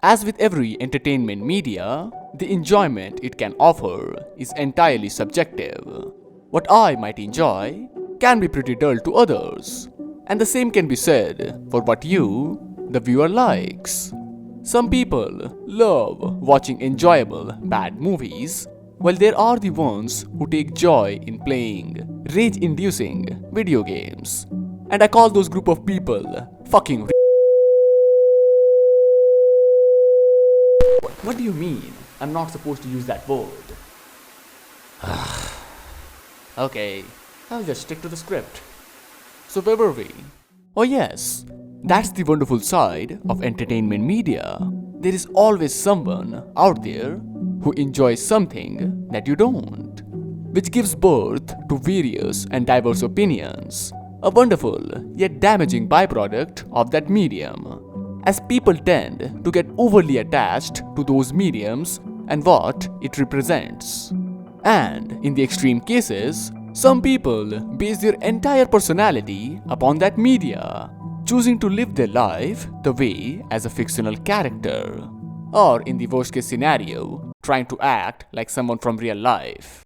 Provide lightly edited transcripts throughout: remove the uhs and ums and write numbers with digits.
As with every entertainment media, the enjoyment it can offer is entirely subjective. What I might enjoy can be pretty dull to others, and the same can be said for what you, the viewer, likes. Some people love watching enjoyable bad movies, while there are the ones who take joy in playing rage-inducing video games. And I call those group of people fucking What do you mean? I'm not supposed to use that word. Okay, I'll just stick to the script. So where were we? Oh yes, that's the wonderful side of entertainment media. There is always someone out there who enjoys something that you don't, which gives birth to various and diverse opinions, a wonderful yet damaging byproduct of that medium, as people tend to get overly attached to those mediums and what it represents. And in the extreme cases, some people base their entire personality upon that media, choosing to live their life the way as a fictional character, or in the worst case scenario, trying to act like someone from real life.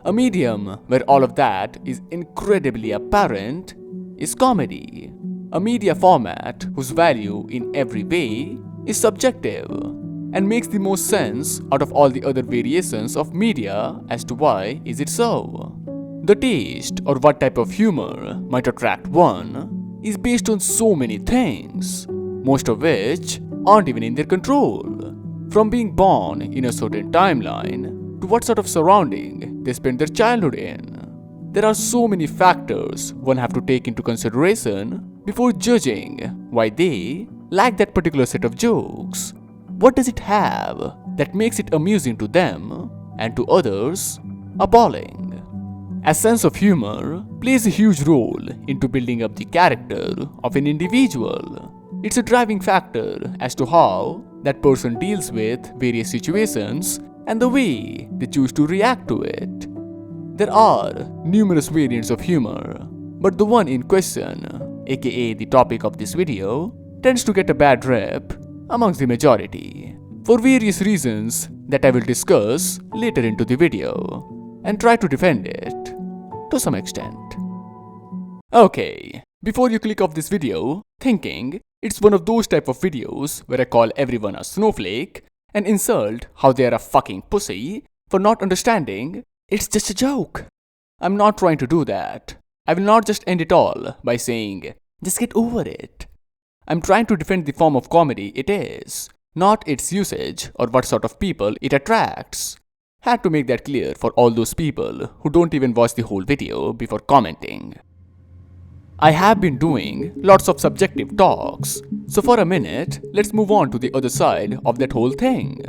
A medium where all of that is incredibly apparent is comedy, a media format whose value in every way is subjective and makes the most sense out of all the other variations of media as to why is it so. The taste or what type of humor might attract one is based on so many things, most of which aren't even in their control. From being born in a certain timeline to what sort of surrounding they spend their childhood in. There are so many factors one have to take into consideration before judging why they like that particular set of jokes. What does it have that makes it amusing to them and to others appalling? A sense of humor plays a huge role into building up the character of an individual. It's a driving factor as to how that person deals with various situations and the way they choose to react to it. There are numerous variants of humor, but the one in question, aka the topic of this video, tends to get a bad rep amongst the majority, for various reasons that I will discuss later into the video, and try to defend it, to some extent. Okay, before you click off this video, thinking it's one of those type of videos where I call everyone a snowflake and insult how they are a fucking pussy for not understanding, it's just a joke. I'm not trying to do that. I will not just end it all by saying, just get over it. I'm trying to defend the form of comedy it is, not its usage or what sort of people it attracts. Had to make that clear for all those people who don't even watch the whole video before commenting. I have been doing lots of subjective talks, so for a minute, let's move on to the other side of that whole thing.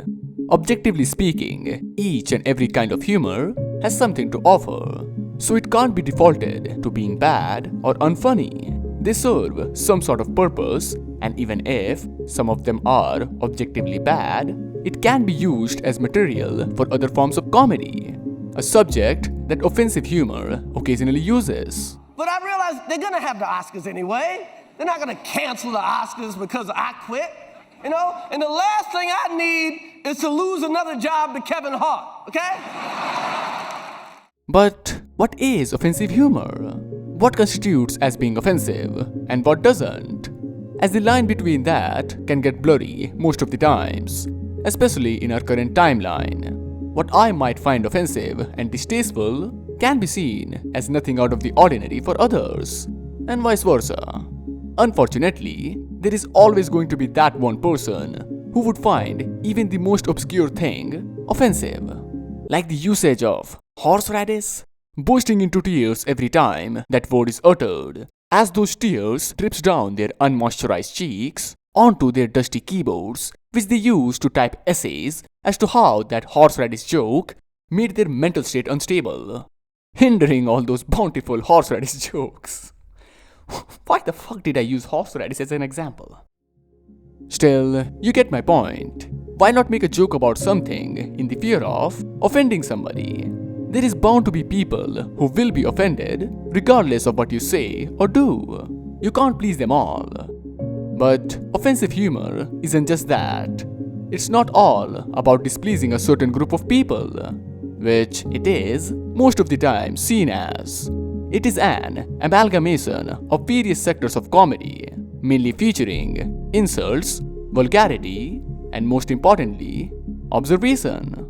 Objectively speaking, each and every kind of humor has something to offer, so it can't be defaulted to being bad or unfunny. They serve some sort of purpose, and even if some of them are objectively bad, it can be used as material for other forms of comedy, a subject that offensive humor occasionally uses. But I realize they're gonna have the Oscars anyway. They're not gonna cancel the Oscars because I quit, you know? And the last thing I need is to lose another job to Kevin Hart, okay? But what is offensive humor? What constitutes as being offensive and what doesn't? As the line between that can get blurry most of the times, especially in our current timeline. What I might find offensive and distasteful can be seen as nothing out of the ordinary for others, and vice versa. Unfortunately, there is always going to be that one person who would find even the most obscure thing offensive, like the usage of horseradish, bursting into tears every time that word is uttered, as those tears drips down their unmoisturized cheeks onto their dusty keyboards, which they use to type essays as to how that horseradish joke made their mental state unstable, hindering all those bountiful horseradish jokes. Why the fuck did I use horseradish as an example? Still, you get my point. Why not make a joke about something in the fear of offending somebody? There is bound to be people who will be offended regardless of what you say or do. You can't please them all. But offensive humor isn't just that. It's not all about displeasing a certain group of people, which it is most of the time seen as. It is an amalgamation of various sectors of comedy, mainly featuring insults, vulgarity, and most importantly, observation.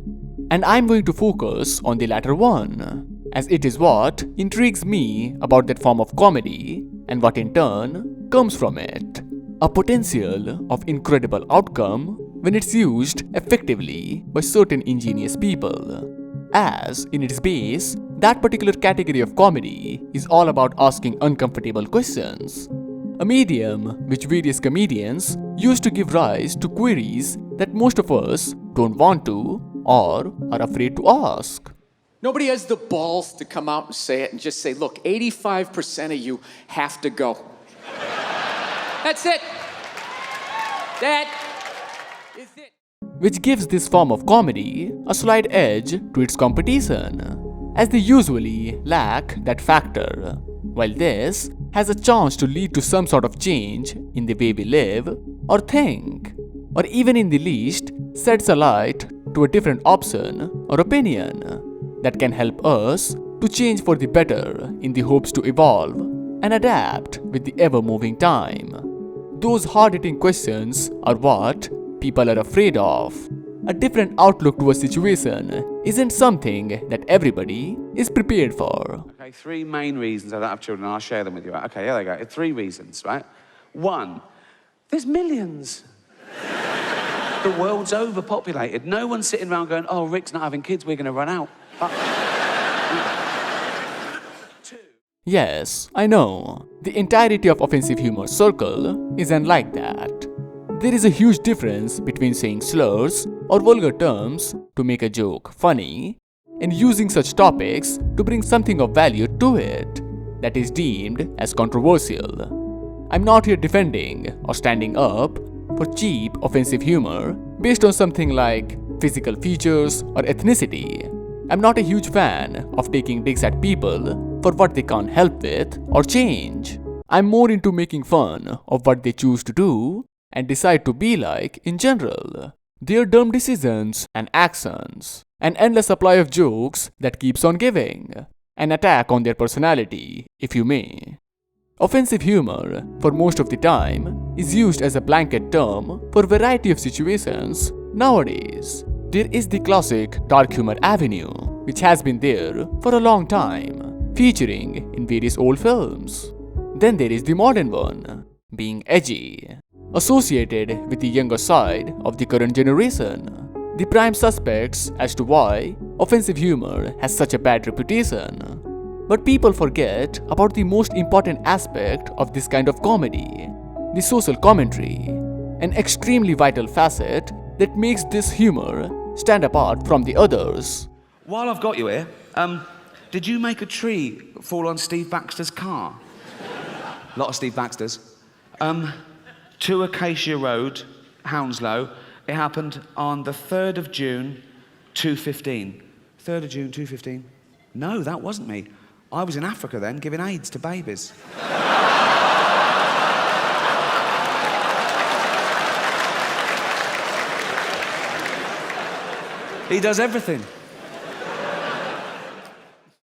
And I'm going to focus on the latter one, as it is what intrigues me about that form of comedy and what in turn comes from it. A potential of incredible outcome when it's used effectively by certain ingenious people. As in its base, that particular category of comedy is all about asking uncomfortable questions. A medium which various comedians use to give rise to queries that most of us don't want to or are afraid to ask. Nobody has the balls to come out and say it and just say, look, 85% of you have to go. That's it. That is it. Which gives this form of comedy a slight edge to its competition, as they usually lack that factor, while this has a chance to lead to some sort of change in the way we live or think, or even in the least sets a light to a different option or opinion that can help us to change for the better in the hopes to evolve and adapt with the ever-moving time. Those hard-hitting questions are what people are afraid of. A different outlook to a situation isn't something that everybody is prepared for. Okay, 3 main reasons I don't have children, and I'll share them with you. Okay, here they go. 3 reasons, right? 1, there's millions. The world's overpopulated. No one's sitting around going, oh, Rick's not having kids, we're going to run out. 2. Yes, I know. The entirety of offensive humor circle isn't like that. There is a huge difference between saying slurs or vulgar terms to make a joke funny and using such topics to bring something of value to it that is deemed as controversial. I'm not here defending or standing up for cheap offensive humor based on something like physical features or ethnicity. I'm not a huge fan of taking digs at people for what they can't help with or change. I'm more into making fun of what they choose to do and decide to be like in general. Their dumb decisions and actions. An endless supply of jokes that keeps on giving. An attack on their personality, if you may. Offensive humor, for most of the time, is used as a blanket term for a variety of situations nowadays. There is the classic dark humor avenue, which has been there for a long time, featuring in various old films. Then there is the modern one, being edgy, associated with the younger side of the current generation. The prime suspects as to why offensive humor has such a bad reputation. But people forget about the most important aspect of this kind of comedy, the social commentary, an extremely vital facet that makes this humor stand apart from the others. While I've got you here, did you make a tree fall on Steve Baxter's car? A lot of Steve Baxters. 2 Acacia Road, Hounslow. It happened on the 3rd of June, 2:15. 3rd of June, 2:15. No, that wasn't me. I was in Africa then, giving AIDS to babies. He does everything.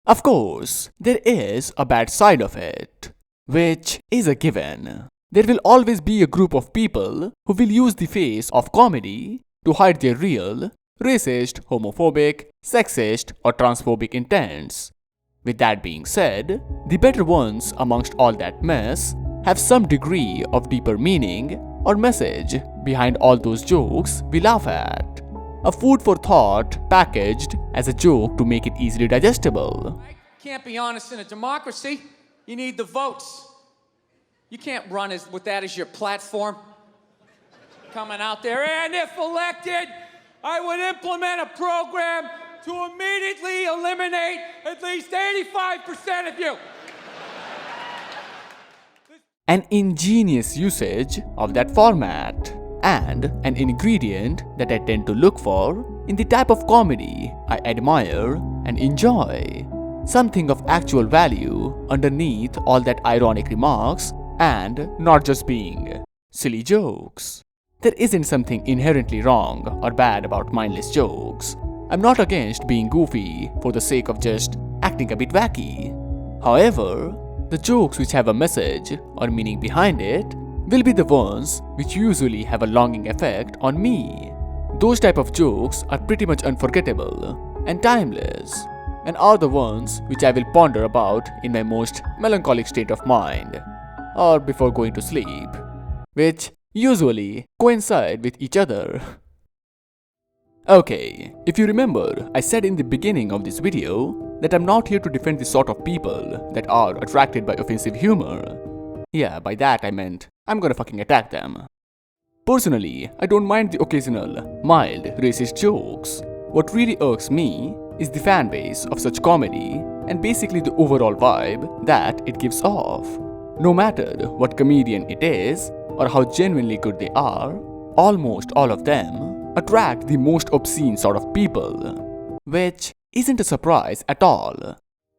Of course, there is a bad side of it, which is a given. There will always be a group of people who will use the face of comedy to hide their real, racist, homophobic, sexist, or transphobic intents. With that being said, the better ones amongst all that mess have some degree of deeper meaning or message behind all those jokes we laugh at. A food for thought packaged as a joke to make it easily digestible. I can't be honest in a democracy. You need the votes. You can't run with that as your platform. Coming out there, and if elected, I would implement a program to immediately eliminate at least 85% of you. An ingenious usage of that format, and an ingredient that I tend to look for in the type of comedy I admire and enjoy. Something of actual value underneath all that ironic remarks and not just being silly jokes. There isn't something inherently wrong or bad about mindless jokes. I'm not against being goofy for the sake of just acting a bit wacky. However, the jokes which have a message or meaning behind it will be the ones which usually have a longing effect on me. Those type of jokes are pretty much unforgettable and timeless, and are the ones which I will ponder about in my most melancholic state of mind, or before going to sleep, which usually coincide with each other. Okay, if you remember, I said in the beginning of this video that I'm not here to defend the sort of people that are attracted by offensive humor. Yeah, by that I meant I'm gonna fucking attack them. Personally, I don't mind the occasional, mild, racist jokes. What really irks me is the fan base of such comedy and basically the overall vibe that it gives off. No matter what comedian it is or how genuinely good they are, almost all of them attract the most obscene sort of people, which isn't a surprise at all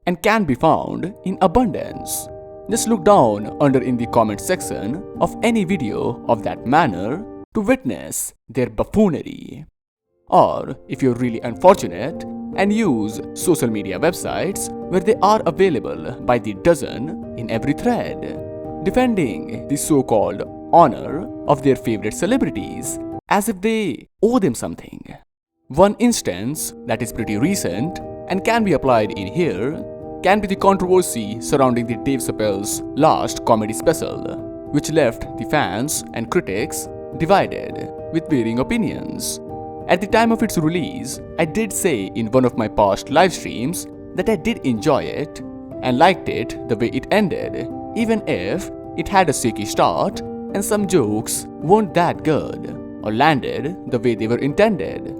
and can be found in abundance. Just look down under in the comment section of any video of that manner to witness their buffoonery. Or if you're really unfortunate and use social media websites where they are available by the dozen in every thread, defending the so-called honor of their favorite celebrities as if they owe them something. One instance that is pretty recent and can be applied in here can be the controversy surrounding the Dave Chappelle's last comedy special, which left the fans and critics divided with varying opinions. At the time of its release, I did say in one of my past live streams that I did enjoy it and liked it the way it ended, even if it had a shaky start and some jokes weren't that good or landed the way they were intended.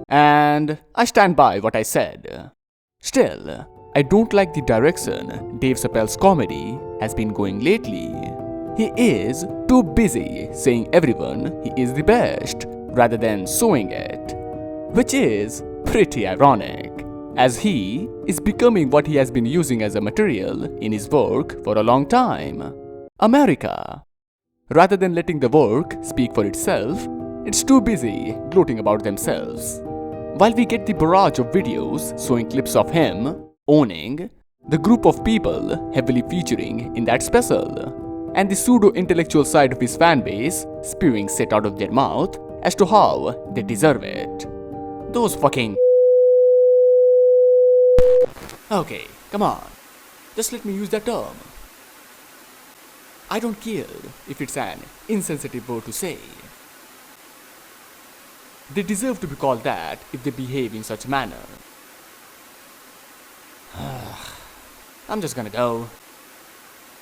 And I stand by what I said. Still, I don't like the direction Dave Chappelle's comedy has been going lately. He is too busy saying everyone he is the best rather than showing it, which is pretty ironic, as he is becoming what he has been using as a material in his work for a long time: America. Rather than letting the work speak for itself, it's too busy gloating about themselves. While we get the barrage of videos showing clips of him owning the group of people heavily featuring in that special, and the pseudo-intellectual side of his fan base spewing shit out of their mouth as to how they deserve it. Those fucking... Okay, come on. Just let me use that term. I don't care if it's an insensitive word to say. They deserve to be called that if they behave in such manner. I'm just gonna go.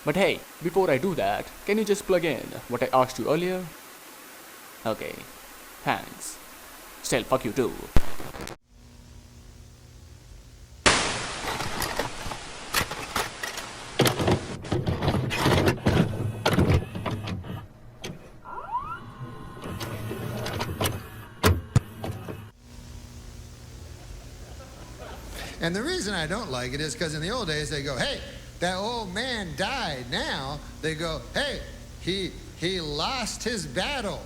But hey, before I do that, can you just plug in what I asked you earlier? Okay, thanks. Still, fuck you too. And the reason I don't like it is because in the old days they go, hey, that old man died. Now they go, hey, he lost his battle.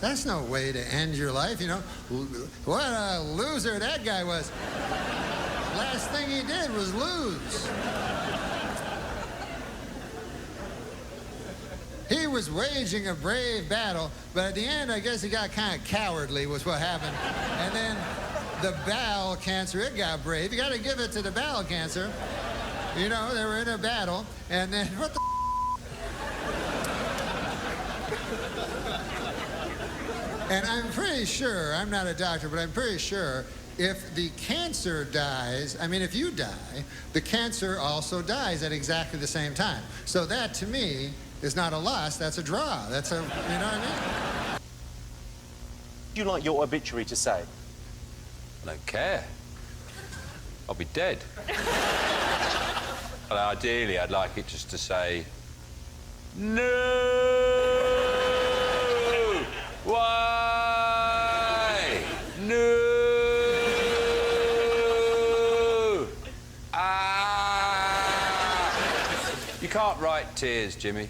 That's no way to end your life, you know. What a loser that guy was. Last thing he did was lose. He was waging a brave battle, but at the end, I guess he got kind of cowardly was what happened. And then the bowel cancer, it got brave. You got to give it to the bowel cancer. You know, they were in a battle, and then what the And I'm pretty sure, I'm not a doctor, but I'm pretty sure if the cancer dies, I mean, if you die, the cancer also dies at exactly the same time. So that, to me, is not a loss, that's a draw. That's a, you know what I mean? Would you like your obituary to say? I don't care. I'll be dead. Well, ideally, I'd like it just to say, no! Why? No! Ah! You can't write tears, Jimmy.